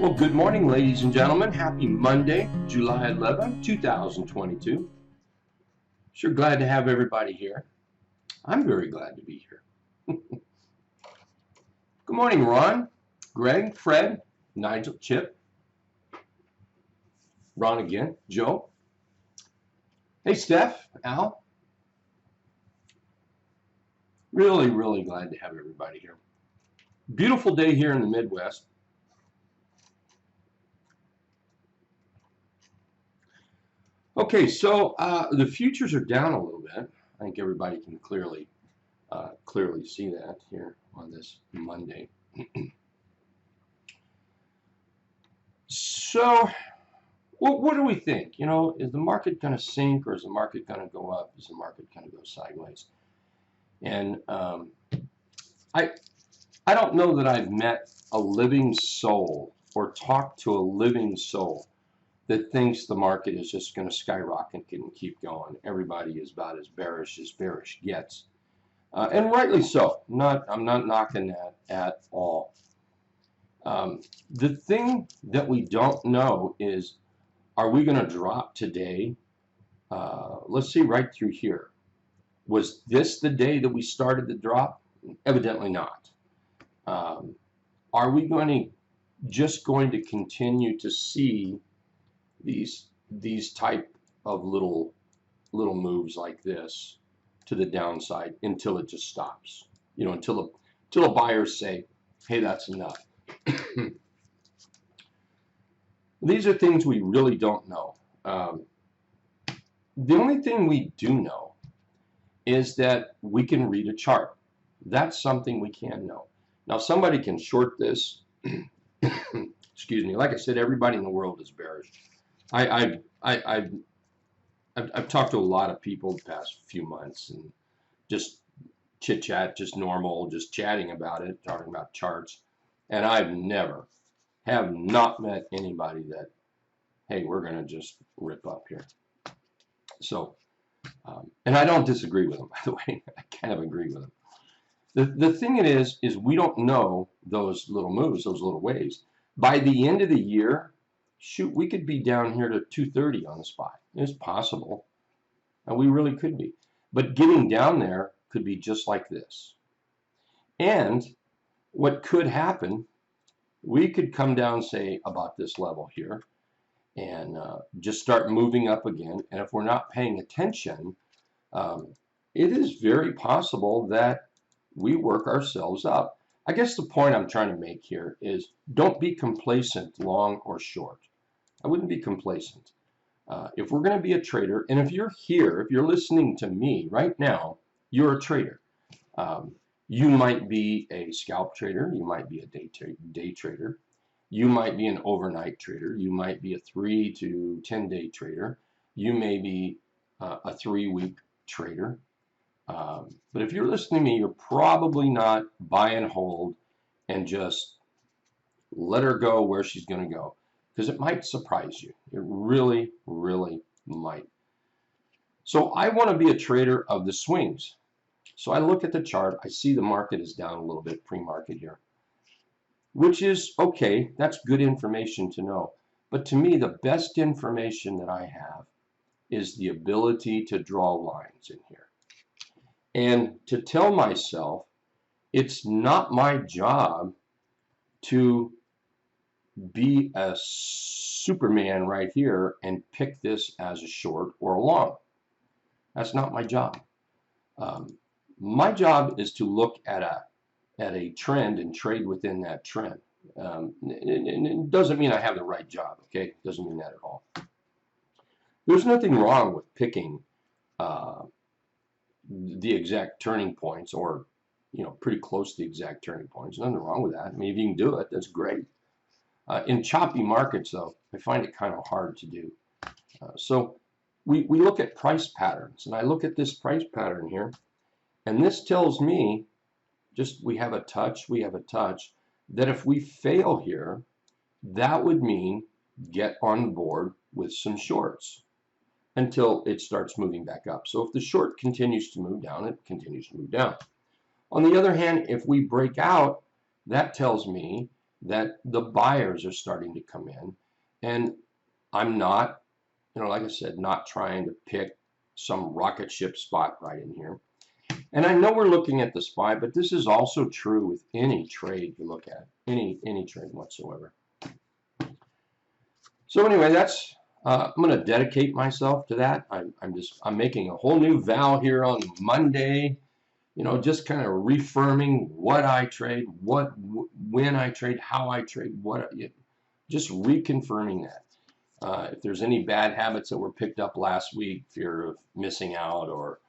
Well, good morning, ladies and gentlemen. Happy Monday, July 11, 2022. Sure glad to have everybody here. I'm very glad to be here. Good morning, Ron, Greg, Fred, Nigel, Chip, Ron again, Joe. Hey, Steph, Al. Really glad to have everybody here. Beautiful day here in the Midwest. Okay, so the futures are down a little bit. I think everybody can clearly see that here on this Monday. So, what do we think? You know, is the market going to sink, or is the market going to go up? Is the market going to go sideways? And I don't know that I've met a living soul or talked to a living soul that thinks the market is just going to skyrocket and keep going. Everybody is about as bearish gets, and rightly so. I'm not knocking that at all. The thing that we don't know is, are we going to drop today? Let's see, right through here. Was this the day that we started the drop? Evidently not. Are we just going to continue to see these type of little moves like this to the downside until it just stops? You know, until the buyers say, hey, that's enough. These are things we really don't know. The only thing we do know is that we can read a chart. That's something we can know. Now, somebody can short this. Excuse me. Like I said, everybody in the world is bearish. I've talked to a lot of people the past few months, and just chit chat, just normal, just chatting about it, talking about charts, and have not met anybody that, hey, we're going to just rip up here. So, and I don't disagree with them, by the way. I kind of agree with them. The thing it is we don't know those little moves, those little waves. By the end of the year, shoot, we could be down here to 230 on the spot. It's possible, and we really could be. But getting down there could be just like this. And what could happen, we could come down, say, about this level here, and just start moving up again. And if we're not paying attention, it is very possible that we work ourselves up. I guess the point I'm trying to make here is, don't be complacent, long or short. I wouldn't be complacent. If we're going to be a trader, and if you're here, if you're listening to me right now, you're a trader. You might be a scalp trader. You might be a day trader. You might be an overnight trader. You might be a 3 to 10 day trader. You may be a 3-week trader. But if you're listening to me, you're probably not buy and hold and just let her go where she's going to go, because it might surprise you. It really might. So I want to be a trader of the swings. So I look at the chart. I see the market is down a little bit pre-market here, which is okay. That's good information to know. But to me, the best information that I have is the ability to draw lines in here. And to tell myself, it's not my job to be a Superman right here and pick this as a short or a long. That's not my job. My job is to look at a trend and trade within that trend. And it doesn't mean I have the right job, okay? It doesn't mean that at all. There's nothing wrong with picking the exact turning points, or, you know, pretty close to the exact turning points. Nothing wrong with that. I mean, if you can do it, that's great. In choppy markets, though, I find it kind of hard to do. So we look at price patterns, and I look at this price pattern here, and this tells me, just we have a touch, that if we fail here, that would mean get on board with some shorts until it starts moving back up. So if the short continues to move down, it continues to move down. On the other hand, if we break out, that tells me that the buyers are starting to come in. And I'm not, like I said, not trying to pick some rocket ship spot right in here. And I know we're looking at the SPY, but this is also true with any trade you look at, any trade whatsoever. So anyway, that's I'm going to dedicate myself to that. I'm making a whole new vow here on Monday. Just kind of reaffirming what I trade, when I trade, how I trade, just reconfirming that. If there's any bad habits that were picked up last week, fear of missing out, or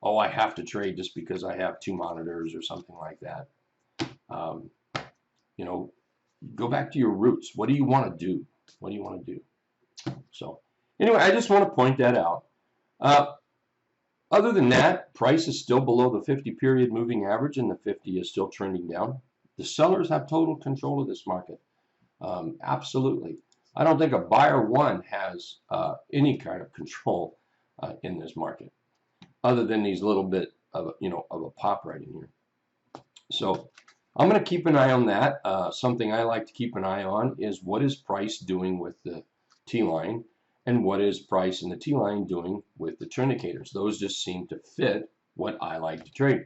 oh, I have to trade just because I have 2 monitors or something like that. Go back to your roots. What do you want to do? What do you want to do? So anyway, I just want to point that out. Other than that, price is still below the 50-period moving average, and the 50 is still trending down. The sellers have total control of this market. Absolutely. I don't think a buyer one has any kind of control in this market, other than these little bit of a pop right in here. So I'm going to keep an eye on that. Something I like to keep an eye on is what is price doing with the T-line, and what is price and the T-line doing with the trend indicators. Those just seem to fit what I like to trade.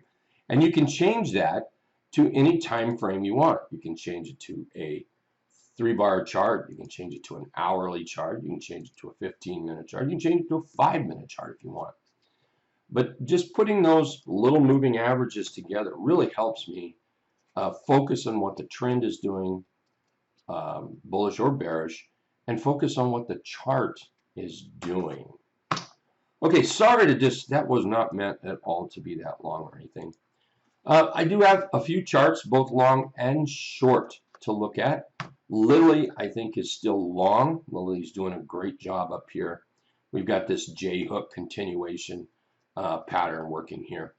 And you can change that to any time frame you want. You can change it to a 3-bar chart. You can change it to an hourly chart. You can change it to a 15-minute chart. You can change it to a 5-minute chart if you want. But just putting those little moving averages together really helps me focus on what the trend is doing, bullish or bearish, and focus on what the chart is doing. Okay, sorry to that was not meant at all to be that long or anything. I do have a few charts, both long and short, to look at. Lily, I think, is still long. Lily's doing a great job up here. We've got this J-hook continuation pattern working here.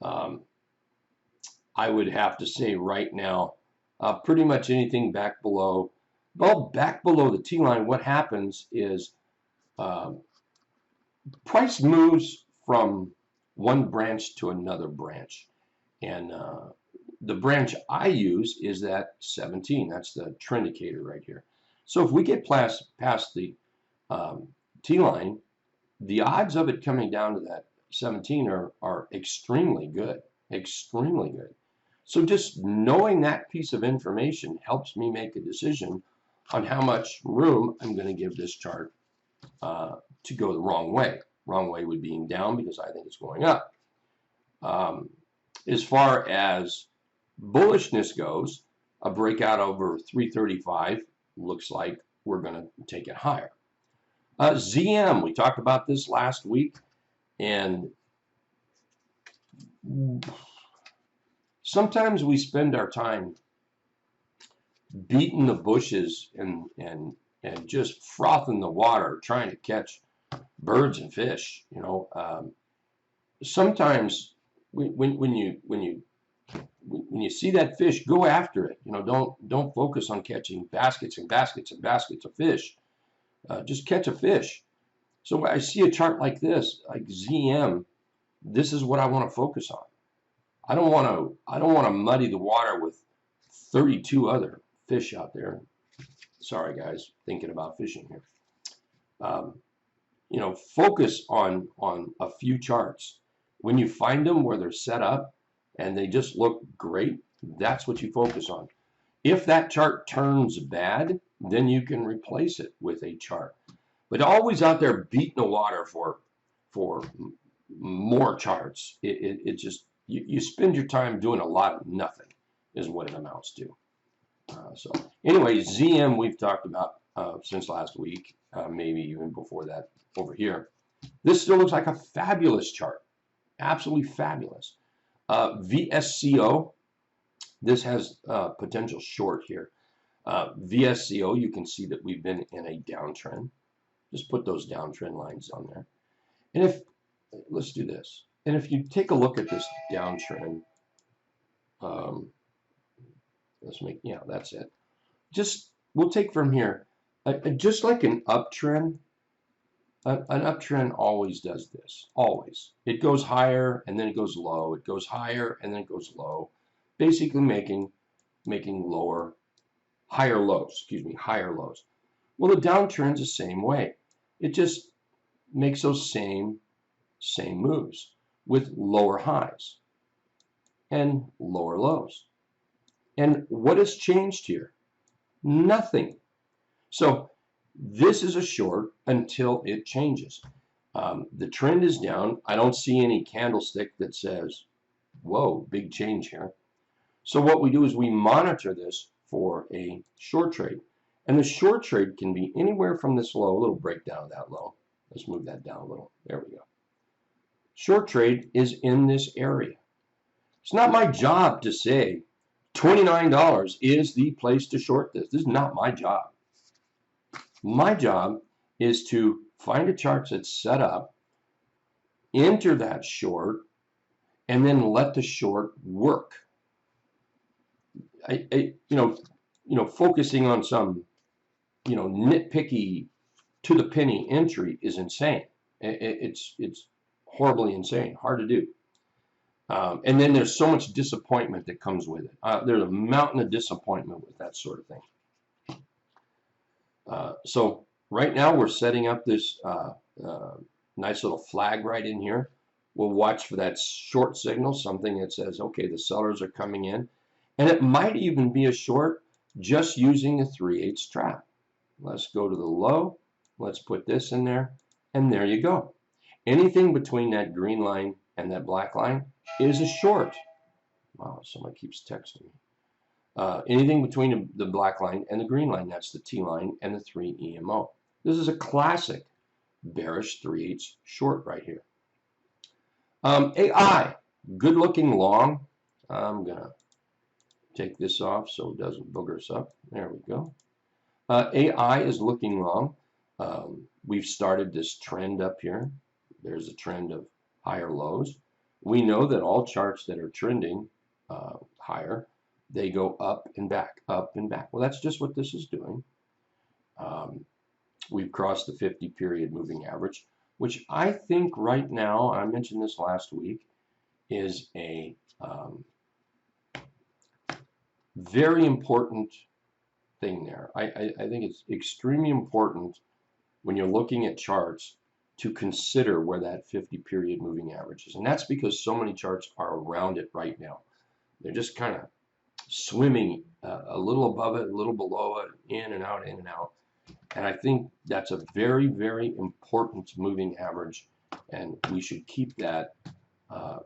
I would have to say right now, pretty much anything back below, well, back below the T-line, what happens is price moves from one branch to another branch. And the branch I use is that 17. That's the trend indicator right here. So if we get past the T-line, the odds of it coming down to that 17 are extremely good, extremely good. So just knowing that piece of information helps me make a decision on how much room I'm going to give this chart to go the wrong way. Wrong way would being down because I think it's going up. As far as bullishness goes, a breakout over 335 looks like we're going to take it higher. ZM, we talked about this last week, and sometimes we spend our time beating the bushes and just frothing the water, trying to catch birds and fish. Sometimes when you see that fish, go after it. Don't focus on catching baskets and baskets and baskets of fish. Just catch a fish. So when I see a chart like this, like ZM, this is what I want to focus on. I don't want to muddy the water with 32 other fish out there. Sorry guys, thinking about fishing here. Focus on a few charts. When you find them where they're set up and they just look great, that's what you focus on. If that chart turns bad, then you can replace it with a chart. But always out there beating the water for more charts. It just you spend your time doing a lot of nothing is what it amounts to. So anyway, ZM we've talked about since last week, maybe even before that over here. This still looks like a fabulous chart, absolutely fabulous. VSCO, this has potential short here. VSCO, you can see that we've been in a downtrend. Just put those downtrend lines on there. And let's do this. And if you take a look at this downtrend, that's it. We'll take from here, just like an uptrend. An uptrend always does this, always. It goes higher and then it goes low. It goes higher and then it goes low, basically making, making higher lows. Well, the downtrend's the same way. It just makes those same moves with lower highs and lower lows. And what has changed here? Nothing. So this is a short until it changes. The trend is down. I don't see any candlestick that says, whoa, big change here. So what we do is we monitor this for a short trade. And the short trade can be anywhere from this low, a little breakdown of that low. Let's move that down a little. There we go. Short trade is in this area. It's not my job to say $29 is the place to short this. This is not my job. My job is to find a chart that's set up, enter that short, and then let the short work. Focusing on some, nitpicky to the penny entry is insane. It's horribly insane, hard to do. And then there's so much disappointment that comes with it. There's a mountain of disappointment with that sort of thing. So right now we're setting up this nice little flag right in here. We'll watch for that short signal, something that says, okay, the sellers are coming in. And it might even be a short just using a 3/8 trap. Let's go to the low. Let's put this in there. And there you go. Anything between that green line and that black line is a short. Wow, somebody keeps texting me. Anything between the black line and the green line, that's the T line and the 3 EMO. This is a classic bearish 3/8 short right here. AI, good looking long. I'm going to take this off so it doesn't booger us up. There we go. AI is looking long. We've started this trend up here. There's a trend of higher lows. We know that all charts that are trending higher, they go up and back, up and back. Well, that's just what this is doing. We've crossed the 50 period moving average, which I think right now, I mentioned this last week, is a very important thing there. I think it's extremely important when you're looking at charts to consider where that 50 period moving average is. And that's because so many charts are around it right now. They're just kind of swimming a little above it, a little below it, in and out, in and out. And I think that's a very, very important moving average, and we should keep that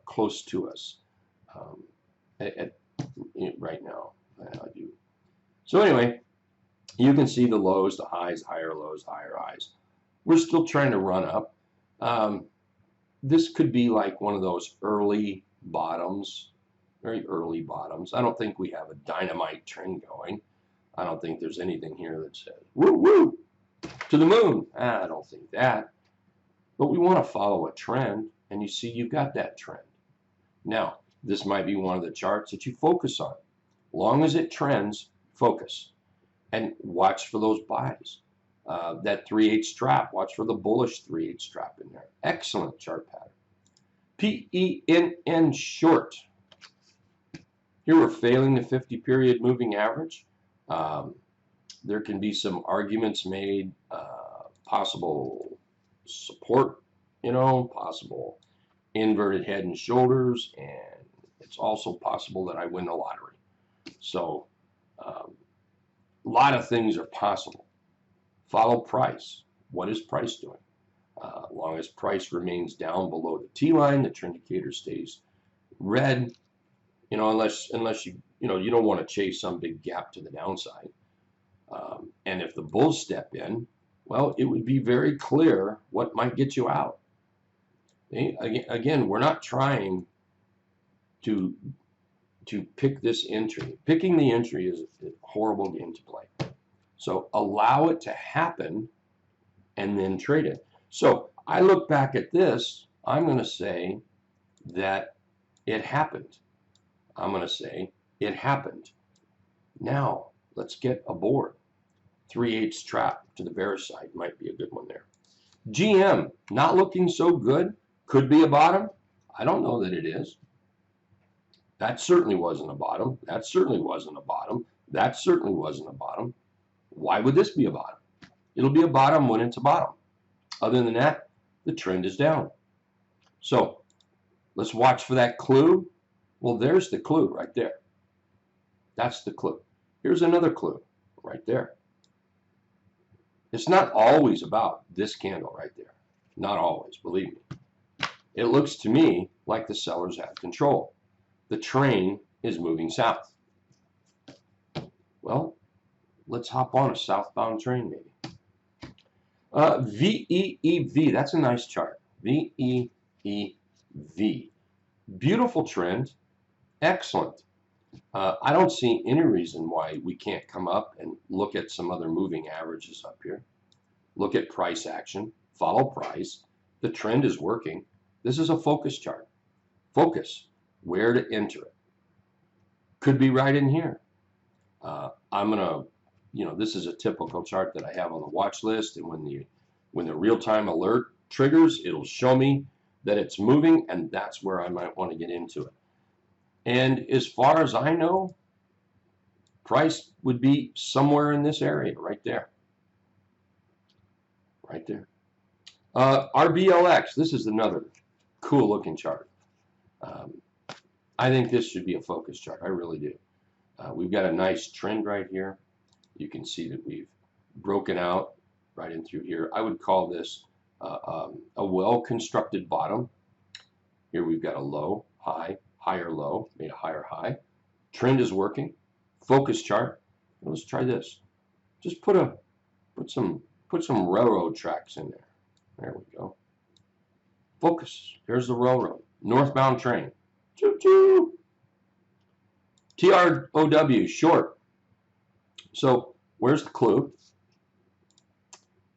close to us right now. I do. So anyway, you can see the lows, the highs, higher lows, higher highs. We're still trying to run up. This could be like one of those early bottoms, very early bottoms. I don't think we have a dynamite trend going. I don't think there's anything here that says, woo, woo, to the moon. I don't think that. But we want to follow a trend, and you see you've got that trend. Now, this might be one of the charts that you focus on. Long as it trends, focus. And watch for those buys. That 3/8 trap, watch for the bullish 3/8 trap in there. Excellent chart pattern. PENN short. Here we're failing the 50 period moving average. There can be some arguments made, possible support, possible inverted head and shoulders, and it's also possible that I win the lottery. So a lot of things are possible. Follow price. What is price doing? As long as price remains down below the T line, the trend indicator stays red. Unless you don't want to chase some big gap to the downside. And if the bulls step in, well, it would be very clear what might get you out. Again, we're not trying to pick this entry. Picking the entry is a horrible game to play. So allow it to happen and then trade it. So I look back at this, I'm going to say that it happened. I'm going to say it happened. Now let's get aboard. 3/8 trap to the bearish side might be a good one there. GM, not looking so good. Could be a bottom. I don't know that it is. That certainly wasn't a bottom. That certainly wasn't a bottom. That certainly wasn't a bottom. Why would this be a bottom? It'll be a bottom when it's a bottom. Other than that, the trend is down. So let's watch for that clue. Well, there's the clue right there. That's the clue. Here's another clue right there. It's not always about this candle right there. Not always, believe me. It looks to me like the sellers have control. The train is moving south. Well, let's hop on a southbound train maybe. VEEV, that's a nice chart. VEEV. Beautiful trend. Excellent. I don't see any reason why we can't come up and look at some other moving averages up here. Look at price action. Follow price. The trend is working. This is a focus chart. Focus. Where to enter it. Could be right in here. I'm going to, this is a typical chart that I have on the watch list, and when the real-time alert triggers, it'll show me that it's moving, and that's where I might want to get into it. And as far as I know, price would be somewhere in this area right there. Right there. RBLX, this is another cool looking chart. I think this should be a focus chart. I really do. We've got a nice trend right here. You can see that we've broken out right in through here. I would call this a well-constructed bottom. Here we've got a low, high, higher low, made a higher high. Trend is working. Focus chart. Let's try this. Just put some railroad tracks in there. There we go. Focus. There's the railroad. Northbound train. Choo-choo. TROW, short. So where's the clue?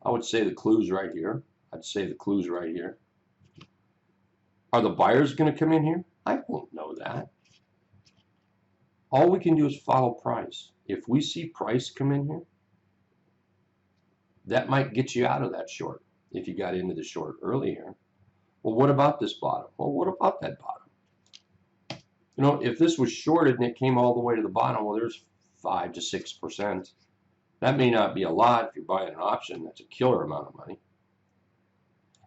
I would say the clue's right here. I'd say the clue's right here. Are the buyers going to come in here? I won't know that. All we can do is follow price. If we see price come in here, that might get you out of that short if you got into the short earlier. Well, what about this bottom? Well, what about that bottom? You know, if this was shorted and it came all the way to the bottom, well, there's 5 to 6%. That may not be a lot. If you're buying an option, that's a killer amount of money.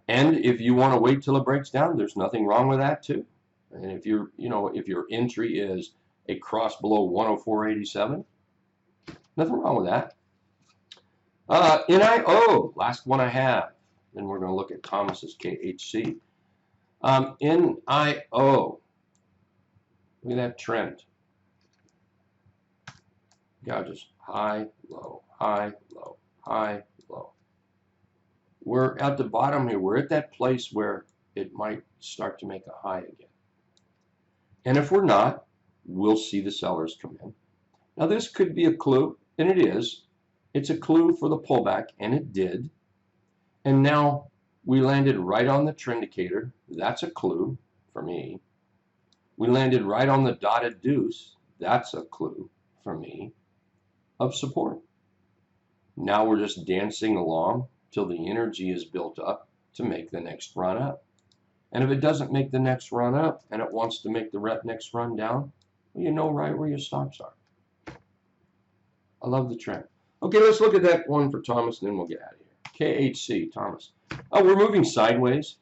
And if you want to wait till it breaks down, there's nothing wrong with that too. And if you're, if your entry is a cross below 104.87, nothing wrong with that. NIO, last one I have. Then we're going to look at Thomas's KHC. NIO. Look at that trend. God, just high, low, high, low, high, low. We're at the bottom here. We're at that place where it might start to make a high again. And if we're not, we'll see the sellers come in. Now this could be a clue, and it is. It's a clue for the pullback, and it did. And now we landed right on the trend indicator. That's a clue for me. We landed right on the dotted deuce. That's a clue for me of support. Now we're just dancing along till the energy is built up to make the next run up. And if it doesn't make the next run up and it wants to make the next run down, well, you know right where your stops are. I love the trend. Okay, let's look at that one for Thomas, and then we'll get out of here. KHC, Thomas. Oh, we're moving sideways.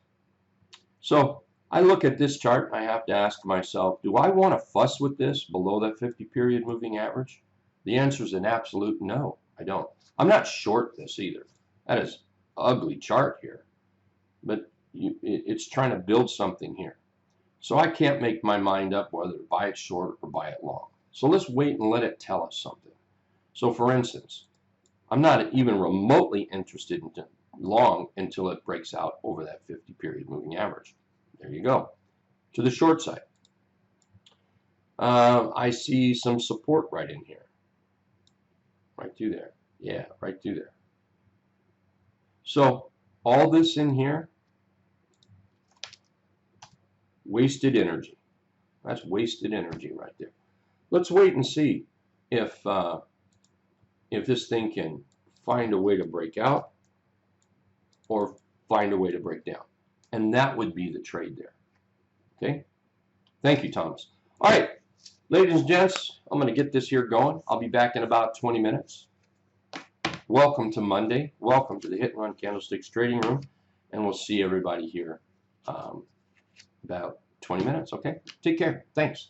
So I look at this chart, and I have to ask myself, do I want to fuss with this below that 50-period moving average? The answer is an absolute no, I don't. I'm not short this either. That is an ugly chart here. But it's trying to build something here. So I can't make my mind up whether to buy it short or buy it long. So let's wait and let it tell us something. So for instance, I'm not even remotely interested in long until it breaks out over that 50-period moving average. There you go. To the short side. I see some support right in here. Right through there. Yeah, right through there. So all this in here, wasted energy. That's wasted energy right there. Let's wait and see if this thing can find a way to break out or find a way to break down. And that would be the trade there. Okay? Thank you, Thomas. All right. Ladies and gents, I'm going to get this here going. I'll be back in about 20 minutes. Welcome to Monday. Welcome to the Hit and Run Candlesticks Trading Room. And we'll see everybody here about 20 minutes, okay? Take care. Thanks.